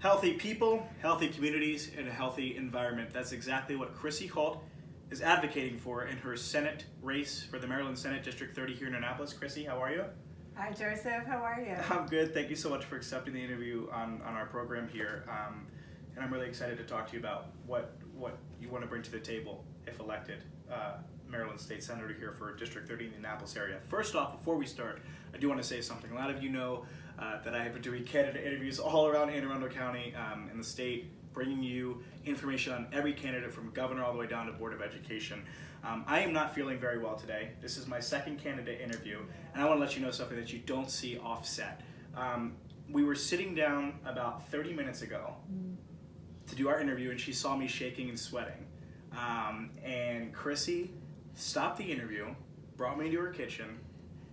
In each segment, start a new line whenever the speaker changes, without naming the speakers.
Healthy people, healthy communities, and a healthy environment. That's exactly what Chrissy Holt is advocating for in her Senate race for the Maryland Senate District 30 here in Annapolis. Chrissy, how are you?
Hi Joseph, how are you?
I'm good. Thank you so much for accepting the interview on our program here. And I'm really excited to talk to you about what you want to bring to the table if elected Maryland State Senator here for District 30 in the Annapolis area. First off, before we start, I do want to say something. A lot of you know that I have been doing candidate interviews all around Anne Arundel County and the state, bringing you information on every candidate from governor all the way down to Board of Education. I am not feeling very well today. This is my second candidate interview, and I want to let you know something that you don't see offset. We were sitting down about 30 minutes ago to do our interview, and she saw me shaking and sweating. And Chrissy stopped the interview, brought me into her kitchen,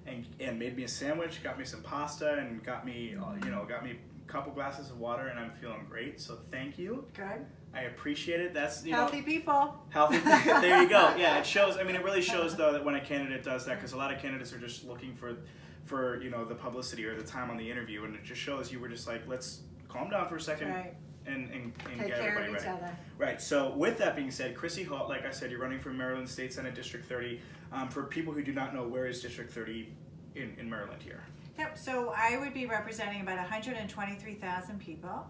and made me a sandwich, got me some pasta, and got me a couple glasses of water, and I'm feeling great. So thank you.
Good.
I appreciate it. That's
healthy people.
Healthy. There you go. Yeah, it shows. I mean, it really shows though that when a candidate does that, because a lot of candidates are just looking for the publicity or the time on the interview, and it just shows you were just like, let's calm down for a second.
Right.
And
take
get
care
everybody
of each
ready.
other.
Right. So with that being said, Chrissy Holt, like I said, you're running for Maryland State Senate District 30. For people who do not know, where is District 30 in Maryland here?
Yep. So I would be representing about 123,000 people,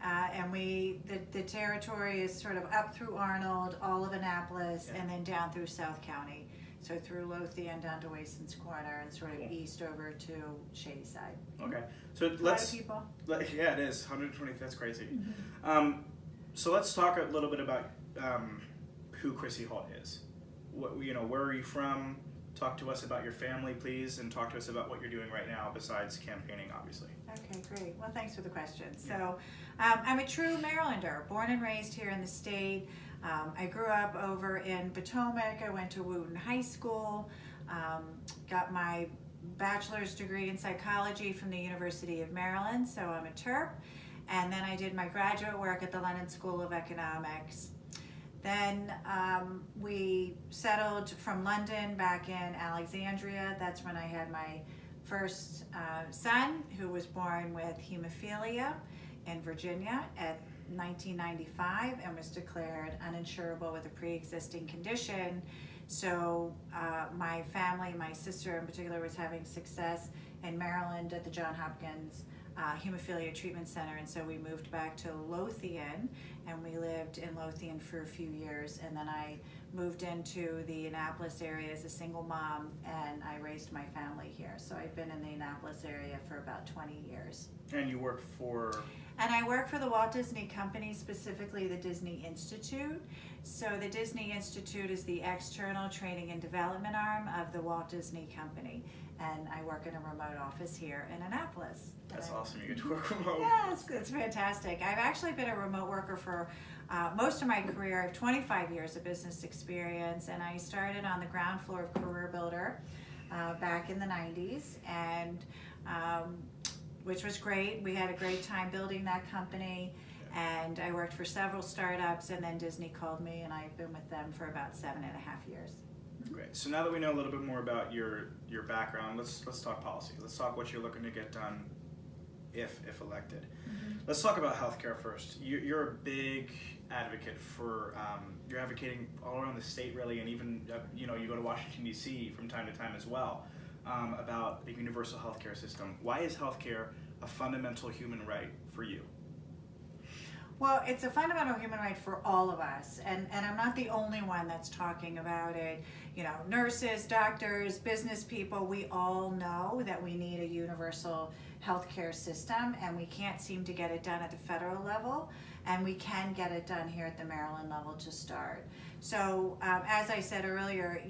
and the territory is sort of up through Arnold, all of Annapolis, and then down through South County. So through Lothian down to Wason's Corner and sort of east over to Shadyside.
Okay, so
let's. A lot of people.
Yeah, it is 120. That's crazy. Mm-hmm. So let's talk a little bit about who Chrissy Holt is. Where are you from? Talk to us about your family, please, and talk to us about what you're doing right now besides campaigning, obviously.
Okay, great. Well, thanks for the question. So, I'm a true Marylander, born and raised here in the state. I grew up over in Potomac. I went to Wooten High School, got my bachelor's degree in psychology from the University of Maryland, so I'm a Terp. And then I did my graduate work at the London School of Economics. Then we settled from London back in Alexandria. That's when I had my first son, who was born with hemophilia in Virginia at 1995 and was declared uninsurable with a pre-existing condition. So my family, my sister in particular, was having success in Maryland at the Johns Hopkins Hemophilia Treatment Center, and so we moved back to Lothian, and we lived in Lothian for a few years, and then I moved into the Annapolis area as a single mom, and I raised my family here. So I've been in the Annapolis area for about 20 years.
And you work for?
And I work for the Walt Disney Company, specifically the Disney Institute. So the Disney Institute is the external training and development arm of the Walt Disney Company. And I work in a remote office here in Annapolis.
That's awesome. You get to work remote.
Yeah, it's fantastic. I've actually been a remote worker for most of my career. I have 25 years of business experience, and I started on the ground floor of Career Builder back in the 90s, and which was great. We had a great time building that company, and I worked for several startups, and then Disney called me, and I've been with them for about 7.5 years.
Great. So now that we know a little bit more about your background, let's talk policy. Let's talk what you're looking to get done if elected. Mm-hmm. Let's talk about healthcare first. You're a big advocate for you're advocating all around the state, really, and even you go to Washington D.C. from time to time as well about a universal healthcare system. Why is healthcare a fundamental human right for you?
Well, it's a fundamental human right for all of us, and I'm not the only one that's talking about it. Nurses, doctors, business people, we all know that we need a universal healthcare system, and we can't seem to get it done at the federal level, and we can get it done here at the Maryland level to start. So, as I said earlier,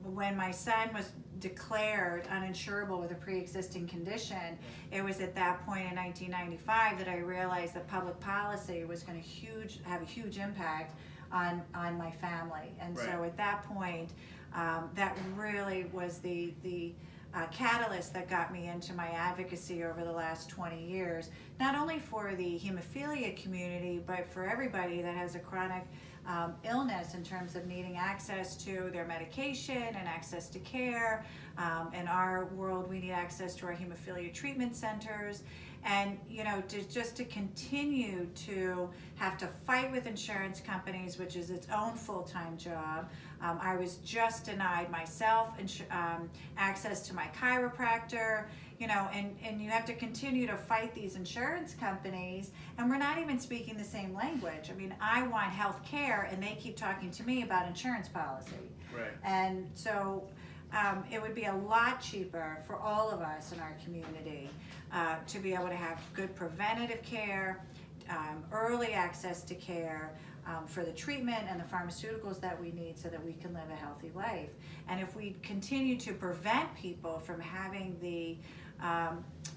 when my son was declared uninsurable with a pre-existing condition, it was at that point in 1995 that I realized that public policy was going to have a huge impact on my family. And
right.
So at that point, that really was the catalyst that got me into my advocacy over the last 20 years, not only for the hemophilia community, but for everybody that has a chronic illness in terms of needing access to their medication and access to care. In our world, we need access to our hemophilia treatment centers. And, you know, just to continue to have to fight with insurance companies, which is its own full-time job. I was just denied myself access to my chiropractor, you know, and you have to continue to fight these insurance companies, and we're not even speaking the same language. I mean, I want health care, and they keep talking to me about insurance policy.
Right.
And so it would be a lot cheaper for all of us in our community to be able to have good preventative care, early access to care, for the treatment and the pharmaceuticals that we need so that we can live a healthy life. And if we continue to prevent people from having the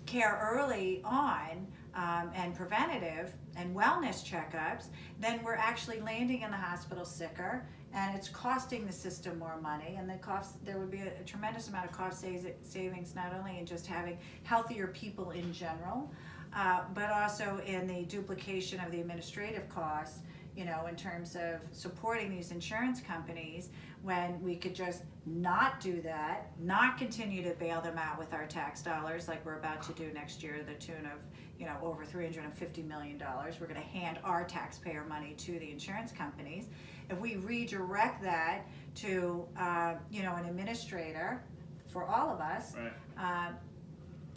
care early on and preventative and wellness checkups, then we're actually landing in the hospital sicker, and it's costing the system more money, and there would be a tremendous amount of cost savings, not only in just having healthier people in general, but also in the duplication of the administrative costs, you know, in terms of supporting these insurance companies, when we could just not do that, not continue to bail them out with our tax dollars like we're about to do next year, the tune of, you know, over $350 million. We're going to hand our taxpayer money to the insurance companies. If we redirect that to, you know, an administrator for all of us,
right.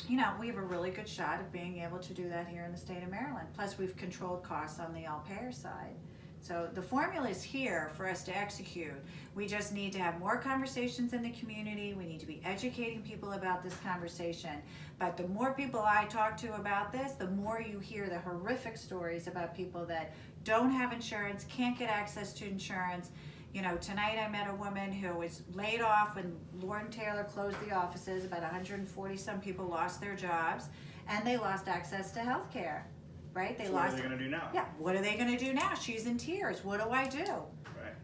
You know, we have a really good shot of being able to do that here in the state of Maryland. Plus, we've controlled costs on the all-payer side. So the formula is here for us to execute. We just need to have more conversations in the community. We need to be educating people about this conversation. But the more people I talk to about this, the more you hear the horrific stories about people that don't have insurance, can't get access to insurance. You know, tonight I met a woman who was laid off when Lord & Taylor closed the offices. About 140 some people lost their jobs, and they lost access to health care, right?
So what are they going to do now?
Yeah, what are they going to do now? She's in tears. What do I do?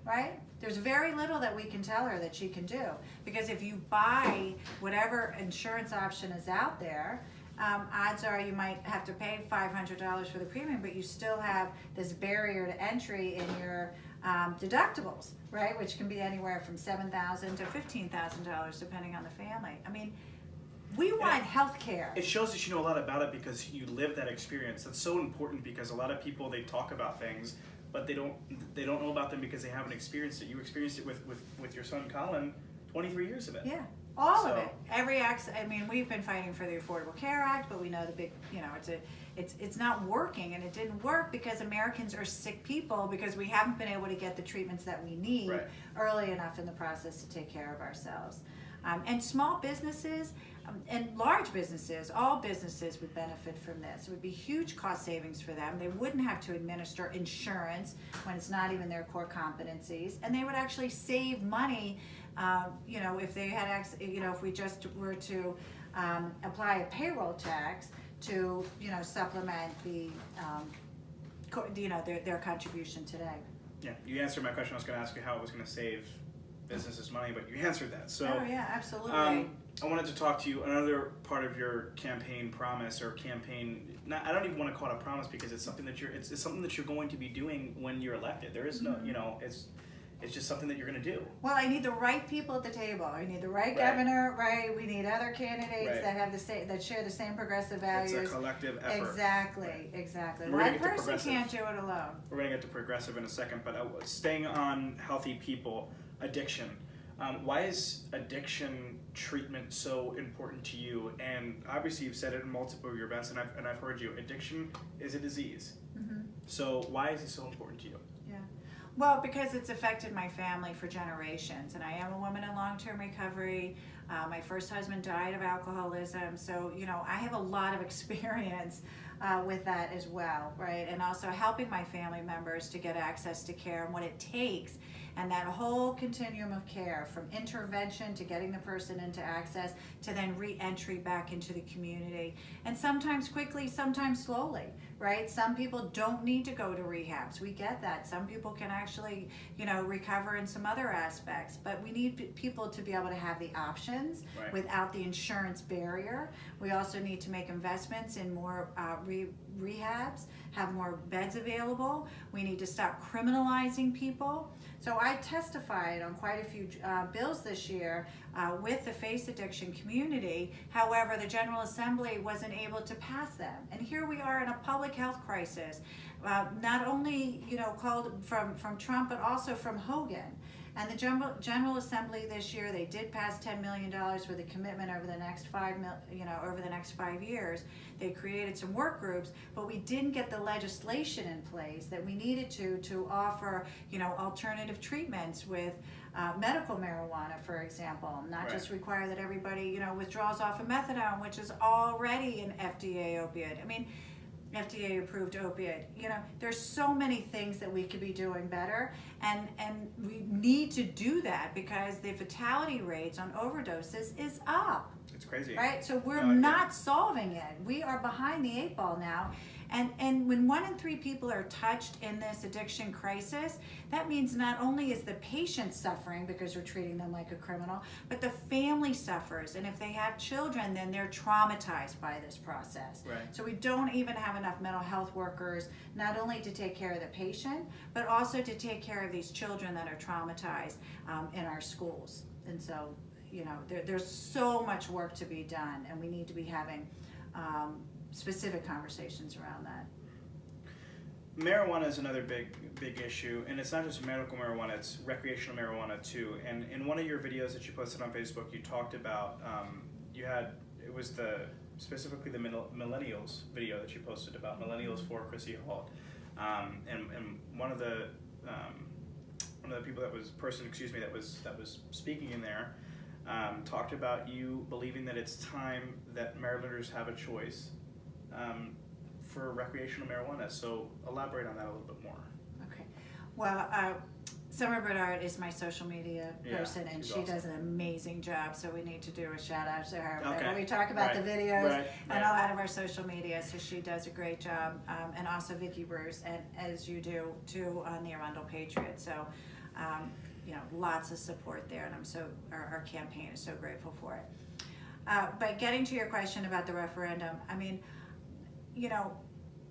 Right? There's very little that we can tell her that she can do, because if you buy whatever insurance option is out there, odds are you might have to pay $500 for the premium, but you still have this barrier to entry in your deductibles, right? Which can be anywhere from $7,000 to $15,000 depending on the family. I mean, we want health care.
It shows that you know a lot about it because you live that experience. That's so important, because a lot of people, they talk about things, but they don't know about them because they haven't experienced it. You experienced it with your son Colin, 23 years of it.
Yeah. All of it. Every act. I mean, we've been fighting for the Affordable Care Act, but we know the big, you know, it's not working, and it didn't work because Americans are sick people, because we haven't been able to get the treatments that we need early enough in the process to take care of ourselves. And small businesses and large businesses, all businesses would benefit from this. It would be huge cost savings for them. They wouldn't have to administer insurance when it's not even their core competencies, and they would actually save money. You know, if they had, you know, if we just were to apply a payroll tax to, you know, supplement the, you know, their contribution today.
Yeah, you answered my question. I was going to ask you how it was going to save businesses money, but you answered that. So,
oh yeah, absolutely.
I wanted to talk to you. Another part of your campaign promise, or campaign, I don't even want to call it a promise, because it's something that it's something that you're going to be doing when you're elected. There is no, you know, it's just something that you're going to do.
Well, I need the right people at the table. I need the right governor, right? We need other candidates that have the same, that share the same progressive values.
It's a collective effort.
Exactly. One person can't do it alone.
We're going to get to progressive in a second, but staying on healthy people, addiction. Why is addiction treatment so important to you? And obviously, you've said it in multiple of your events, and I've heard you. Addiction is a disease. Mm-hmm. So why is it so important to you?
Yeah. Well, because it's affected my family for generations, and I am a woman in long-term recovery. My first husband died of alcoholism, so you know I have a lot of experience with that as well, right? And also helping my family members to get access to care and what it takes. And that whole continuum of care, from intervention to getting the person into access to then re-entry back into the community. And sometimes quickly, sometimes slowly, right? Some people don't need to go to rehabs. We get that. Some people can actually, you know, recover in some other aspects. But we need people to be able to have the option options
Right.
without the insurance barrier. We also need to make investments in more rehabs, have more beds available. We need to stop criminalizing people. So I testified on quite a few bills this year with the face addiction community. However, the General Assembly wasn't able to pass them. And here we are in a public health crisis, not only called from Trump, but also from Hogan. And the General Assembly this year, they did pass $10 million with a commitment over the next over the next 5 years. They created some work groups, but we didn't get the legislation in place that we needed to offer, alternative treatments with medical marijuana, for example. Not just require that everybody, withdraws off of methadone, which is already an FDA opiate. I mean, FDA approved opiate. There's so many things that we could be doing better, and we need to do that because the fatality rates on overdoses is up.
It's crazy.
Right? So we're not solving it. We are behind the 8 ball now. And when 1 in 3 people are touched in this addiction crisis, that means not only is the patient suffering because we're treating them like a criminal, but the family suffers. And if they have children, then they're traumatized by this process.
Right.
So we don't even have enough mental health workers, not only to take care of the patient, but also to take care of these children that are traumatized in our schools. And so, there's so much work to be done, and we need to be having specific conversations around that.
Marijuana is another big issue, and it's not just medical marijuana, it's recreational marijuana too. And in one of your videos that you posted on Facebook, you talked about, specifically the millennials video that you posted about millennials for Chrissy Holt. And one of the people that was speaking in there talked about you believing that it's time that Marylanders have a choice for recreational marijuana. So elaborate on that a little bit more.
Okay. Well, Summer Bernard is my social media person, and she does an amazing job, so we need to do a shout out to her.
Okay.
When we talk about the videos and a
right.
lot of our social media, so she does a great job, and also Vicki Bruce, and as you do too on the Arundel Patriot. So, lots of support there, and our campaign is so grateful for it. But getting to your question about the referendum, I mean,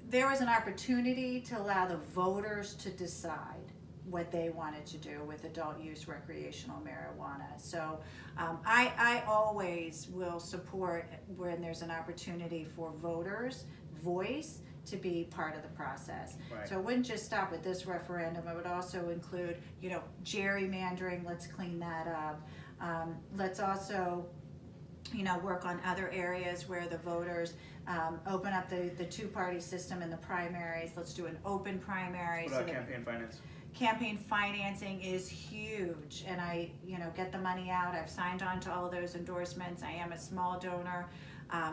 there was an opportunity to allow the voters to decide what they wanted to do with adult use recreational marijuana. So I always will support when there's an opportunity for voters' voice to be part of the process.
Right.
So it wouldn't just stop with this referendum. It would also include, gerrymandering. Let's clean that up. Let's also, work on other areas where the voters open up the two-party system in the primaries. Let's do an open primary.
What about campaign finance?
Campaign financing is huge, and I, get the money out. I've signed on to all of those endorsements. I am a small donor,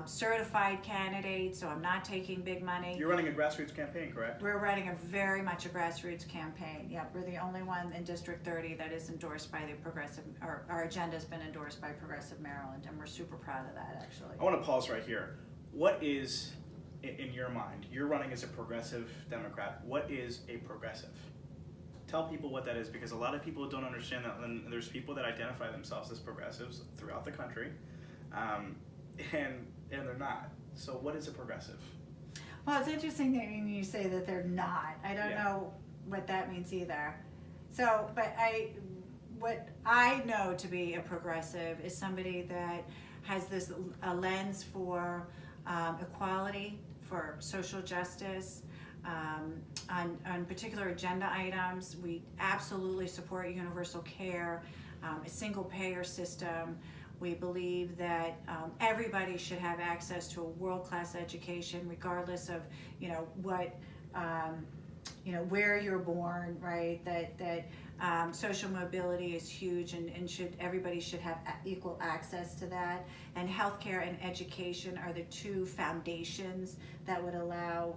certified candidate, so I'm not taking big money.
You're running a grassroots campaign, correct?
We're running very much a grassroots campaign. Yeah, we're the only one in District 30 that is endorsed by the Progressive, or our agenda has been endorsed by Progressive Maryland, and we're super proud of that, actually.
I want to pause right here. What is, in your mind, you're running as a progressive Democrat, what is a progressive? Tell people what that is, because a lot of people don't understand that, and there's people that identify themselves as progressives throughout the country, and they're not. So what is a progressive?
Well, it's interesting that you say that they're not. I don't know what that means either. So, but what I know to be a progressive is somebody that has a lens for equality, for social justice, on particular agenda items. We absolutely support universal care, a single payer system. We believe that everybody should have access to a world-class education, regardless of what where you're born, right? That social mobility is huge, and everybody should have equal access to that. And healthcare and education are the two foundations that would allow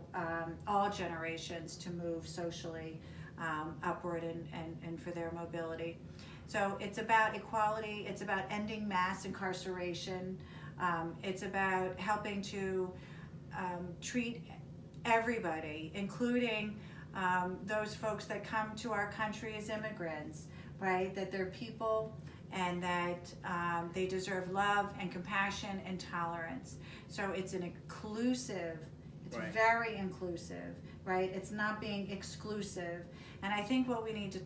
all generations to move socially upward and for their mobility. So it's about equality, it's about ending mass incarceration, it's about helping to treat everybody, including those folks that come to our country as immigrants, right? That they're people and that they deserve love and compassion and tolerance. So it's an inclusive, it's
Right.
very inclusive, right? It's not being exclusive. And I think what we need to,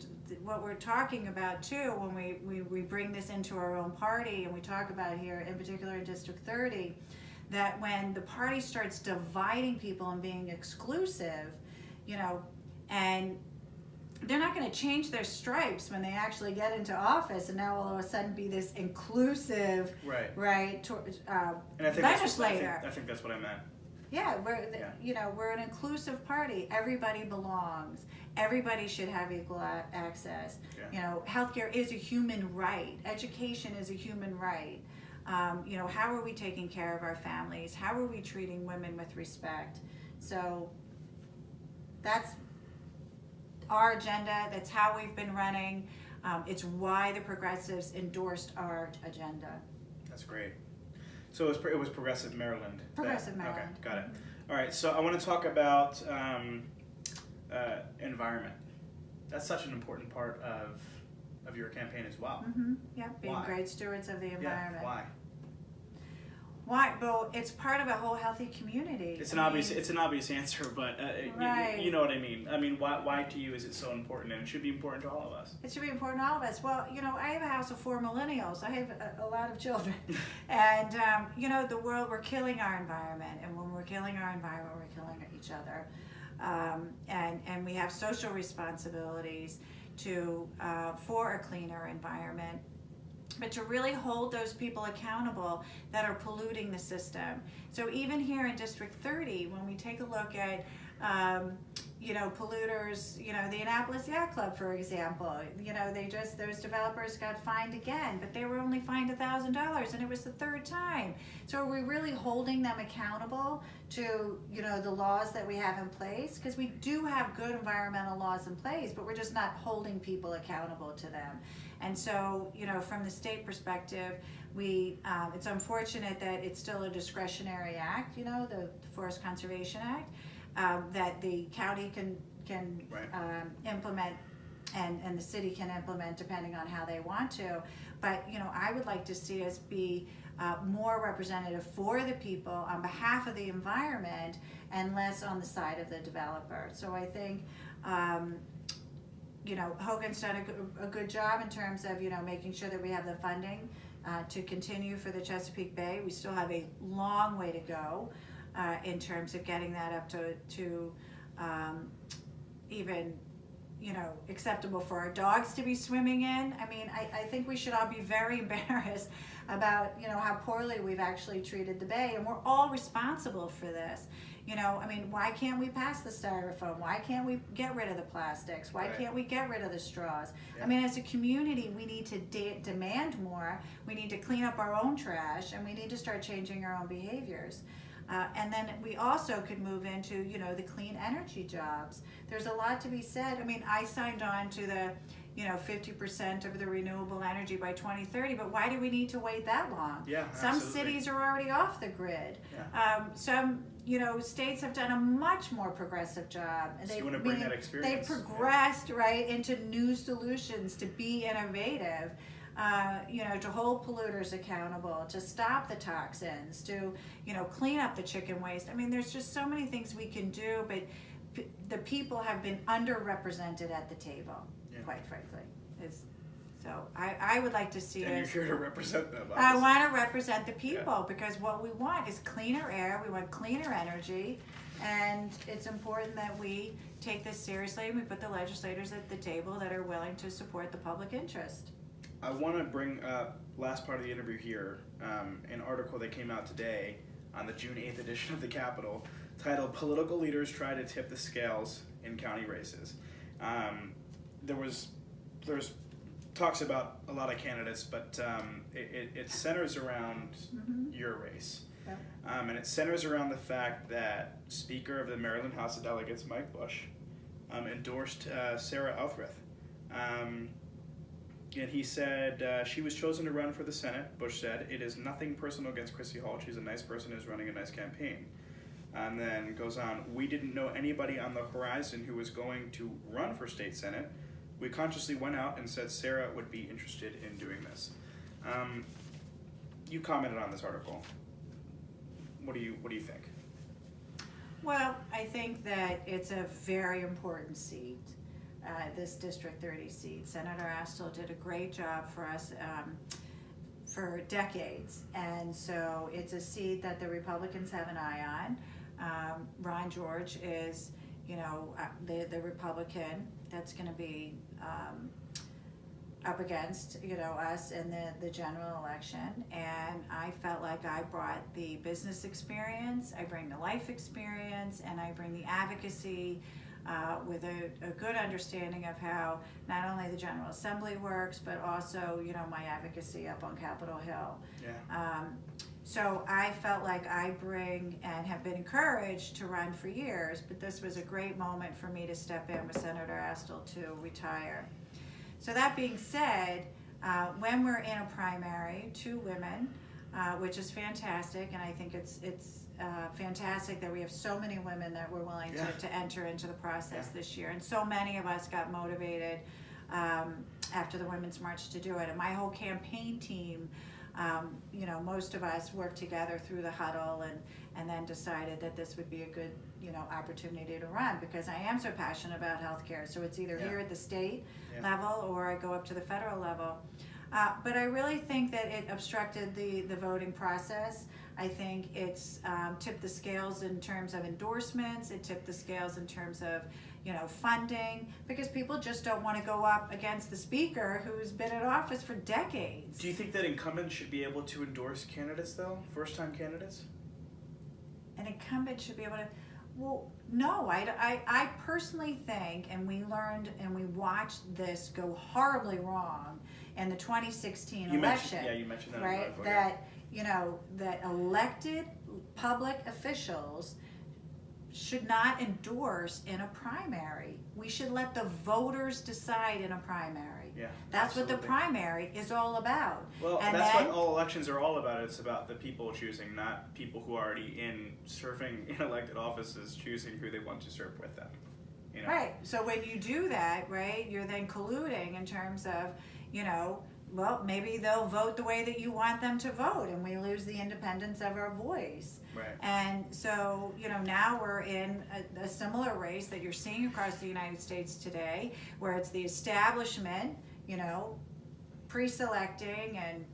what we're talking about too, when we bring this into our own party, and we talk about here in particular in District 30, that when the party starts dividing people and being exclusive, you know, and they're not going to change their stripes when they actually get into office, and now all of a sudden be this inclusive,
Right.
right,
And I think
legislator.
I think that's what I meant.
Yeah,
Yeah.
you know, we're an inclusive party. Everybody belongs. Everybody should have equal access.
Yeah.
You know, healthcare is a human right. Education is a human right. You know, how are we taking care of our families? How are we treating women with respect? So that's our agenda. That's how we've been running. It's why the progressives endorsed our agenda.
That's great. So it was Progressive Maryland.
Progressive Maryland.
Okay, got it. All right, so I want to talk about environment. That's such an important part of your campaign as well.
Mm-hmm. Yeah, being
Why?
great stewards of the environment.
Yeah, why?
Why? Well, it's part of a whole healthy community.
It's an obvious answer, but
Right.
you know what I mean. I mean, why to you is it so important, and it should be important to all of us?
It should be important to all of us. Well, you know, I have a house of 4 millennials. I have a lot of children. And, you know, the world, we're killing our environment. And when we're killing our environment, we're killing each other. And we have social responsibilities to for a cleaner environment. But to really hold those people accountable that are polluting the system. So even here in District 30, when we take a look at, you know, polluters, you know, the Annapolis Yacht Club, for example, you know, those developers got fined again, but they were only fined $1,000, and it was the 3rd time. So are we really holding them accountable to, you know, the laws that we have in place? Because we do have good environmental laws in place, but we're just not holding people accountable to them. And so, you know, from the state perspective, it's unfortunate that it's still a discretionary act, you know, the Forest Conservation Act, that the county can
Right.
Implement and the city can implement depending on how they want to. But, you know, I would like to see us be more representative for the people on behalf of the environment and less on the side of the developer. So I think, you know, Hogan's done a good job in terms of, you know, making sure that we have the funding to continue for the Chesapeake Bay. We still have a long way to go in terms of getting that up to even, you know, acceptable for our dogs to be swimming in. I mean, I think we should all be very embarrassed about, you know, how poorly we've actually treated the bay, and we're all responsible for this. You know, I mean, why can't we pass the styrofoam? Why can't we get rid of the plastics? Why
Right.
can't we get rid of the straws?
Yeah.
I mean, as a community, we need to demand more. We need to clean up our own trash, and we need to start changing our own behaviors. And then we also could move into, you know, the clean energy jobs. There's a lot to be said. I mean, I signed on to the, you know, 50% of the renewable energy by 2030, but why do we need to wait that long?
Yeah,
Some
absolutely.
cities are already off the grid.
Yeah.
Some, you know, states have done a much more progressive job.
So you want to bring that experience.
They've progressed, right, into new solutions to be innovative. You know, to hold polluters accountable, to stop the toxins, to, you know, clean up the chicken waste. I mean, there's just so many things we can do, but the people have been underrepresented at the table,
Yeah.
quite frankly. So I would like to see
And
us.
you're here to represent them.
I
obviously.
want to represent the people because what we want is cleaner air, we want cleaner energy, and it's important that we take this seriously and we put the legislators at the table that are willing to support the public interest.
I want to bring up, last part of the interview here, an article that came out today on the June 8th edition of the Capitol titled "Political Leaders Try to Tip the Scales in County Races." There's talks about a lot of candidates, but it centers around your race.
Yep.
And it centers around the fact that Speaker of the Maryland House of Delegates, Mike Bush, endorsed Sarah Alfrith. And he said, she was chosen to run for the Senate. Bush said, "It is nothing personal against Chrissy Holt. She's a nice person who's running a nice campaign." And then goes on, "We didn't know anybody on the horizon who was going to run for state Senate. we consciously went out and said Sarah would be interested in doing this. You commented on this article. What do you think?
Well, I think that it's a very important seat, this District 30 seat. Senator Astle did a great job for us for decades, and so it's a seat that the Republicans have an eye on. Ron George is, the Republican that's going to be up against, us in the general election, and I felt like I brought the business experience, I bring the life experience, and I bring the advocacy with a good understanding of how not only the General Assembly works, but also, my advocacy up on Capitol Hill.
Yeah.
So I felt like I bring and have been encouraged to run for years, but this was a great moment for me to step in with Senator Astle to retire. So that being said, when we're in a primary, 2 women, which is fantastic, and I think it's fantastic that we have so many women that were willing to enter into the process this year, and so many of us got motivated after the Women's March to do it. And my whole campaign team, most of us worked together through the huddle and then decided that this would be a good, opportunity to run, because I am so passionate about healthcare. So it's either here at the state level or I go up to the federal level. But I really think that it obstructed the voting process. I think it's tipped the scales in terms of endorsements. It tipped the scales in terms of, funding, because people just don't want to go up against the speaker who's been in office for decades.
Do you think that incumbents should be able to endorse candidates, though? First-time candidates?
An incumbent should be able to. Well, no, I personally think, and we learned and we watched this go horribly wrong in the 2016 election.
You mentioned that.
Right? That, that elected public officials should not endorse in a primary. We should let the voters decide in a primary.
Yeah,
that's what the primary is all about.
Well, and that's what all elections are all about. It's about the people choosing, not people who are already serving in elected offices choosing who they want to serve with them.
Right. So when you do that, right, you're then colluding in terms of, well, maybe they'll vote the way that you want them to vote, and we lose the independence of our voice.
Right.
And so, now we're in a similar race that you're seeing across the United States today, where it's the establishment, pre-selecting and,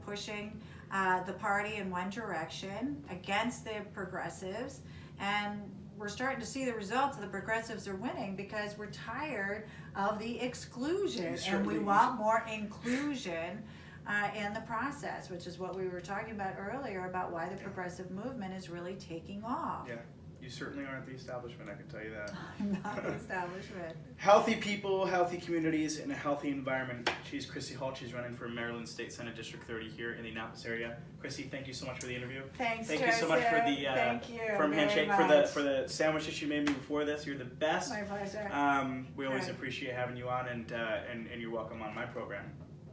pushing the party in one direction against the progressives. And we're starting to see the results of the progressives are winning because we're tired of the exclusion, and we want more inclusion in the process, which is what we were talking about earlier about why the progressive movement is really taking off.
Yeah, you certainly aren't the establishment, I can tell you that.
I'm not the establishment.
Healthy people, healthy communities, and a healthy environment. She's Chrissy Holt. She's running for Maryland State Senate District 30 here in the Annapolis area. Chrissy, thank you so much for the interview.
Thanks,
Thank
Joseph.
you so much for the
Thank you
firm
very
handshake
much.
for the sandwiches you made me before this. You're the best.
My pleasure.
We always
Good.
appreciate having you on, and you're welcome on my program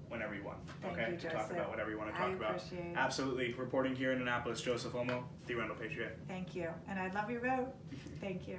whenever you want.
Thank
Okay,
you,
to talk
Joseph.
about whatever you want to talk about.
Appreciate it.
Absolutely. Reporting here in Annapolis, Joseph Omo, the Randall Patriot.
Thank you. And I love your vote. Thank you.